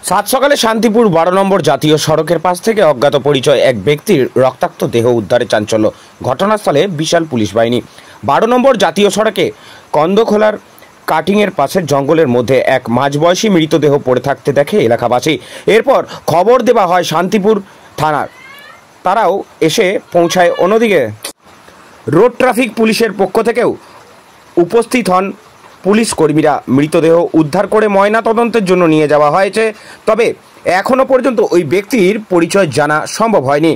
সাত সকালে শান্তিপুর 12 নম্বর জাতীয় সড়কের পাশ থেকে অজ্ঞাত পরিচয় এক ব্যক্তির রক্তাক্ত দেহ উদ্ধারে চাঞ্চল্য। ঘটনাস্থলে বিশাল পুলিশ বাহিনী। 12 নম্বর জাতীয় সড়কে কন্দখোলার কাটিংয়ের পাশের জঙ্গলের মধ্যে এক মাঝবয়সী মৃতদেহ পড়ে থাকতে দেখে এলাকাবাসী। এরপর খবর দেওয়া হয় শান্তিপুর থানার, তারাও এসে পৌঁছায়। অন্যদিকে রোড ট্রাফিক পুলিশের পক্ষ থেকেও উপস্থিত হন পুলিশ কর্মীরা। মৃতদেহ উদ্ধার করে ময়না তদন্তের জন্য নিয়ে যাওয়া হয়েছে। তবে এখনও পর্যন্ত ওই ব্যক্তির পরিচয় জানা সম্ভব হয়নি।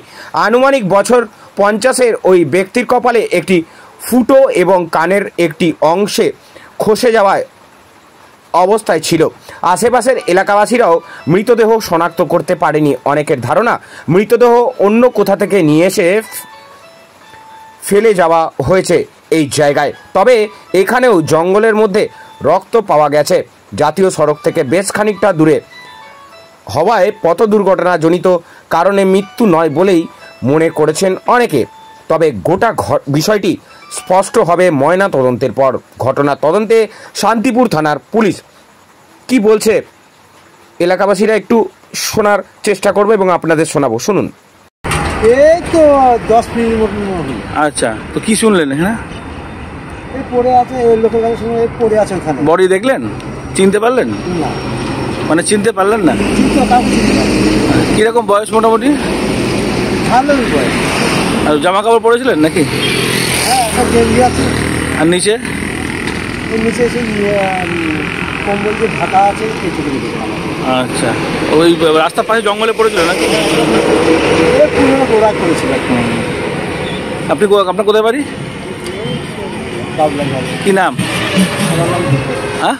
আনুমানিক বছর 50-এর ওই ব্যক্তির কপালে একটি ফুটো এবং কানের একটি অংশে খসে যাওয়ায় অবস্থায় ছিল। আশেপাশের এলাকাবাসীরাও মৃতদেহ শনাক্ত করতে পারেনি। অনেকের ধারণা মৃতদেহ অন্য কোথা থেকে নিয়ে এসে ফেলে যাওয়া হয়েছে এই জায়গায়। তবে এখানেও জঙ্গলের মধ্যে রক্ত পাওয়া গেছে। জাতীয় সড়ক থেকে বেশ খানিকটা দূরে হওয়ায় পথ দুর্ঘটনাজনিত কারণে মৃত্যু নয় বলেই মনে করেছেন অনেকে। তবে গোটা বিষয়টি স্পষ্ট হবে ময়না তদন্তের পর। ঘটনা তদন্তে শান্তিপুর থানার পুলিশ কি বলছে এলাকাবাসীরা একটু শোনার চেষ্টা করবে এবং আপনাদের শোনাবো। শুনুন। এই তো 10 মিনিট মতো। আচ্ছা, তো কি শুনলেন? হ্যাঁ, এই পড়ে আছে, এই লোকের কাছে শুনে এই পড়ে আছে ওখানে। বডি দেখলেন? চিনতে পারলেন? না, মানে চিনতে পারলেন না? কিরকম বয়স মোটামুটি? ভালোই বয়স। আর জামা কাপড় পরেছিলেন নাকি? হ্যাঁ, একটা গেঞ্জি আছে। আর নিচে? এর নিচে সেই কম্বল যে ঢাকা আছে এইটুকু রেখেছিলাম। আচ্ছা, ওই রাস্তার পাশে জঙ্গলে পড়েছিল নাকি? পুরোনো গোড়া করেছিল। আপনার কোথায় বাড়ি? বাবলা। কি নাম? আমার নাম হ্যাঁ?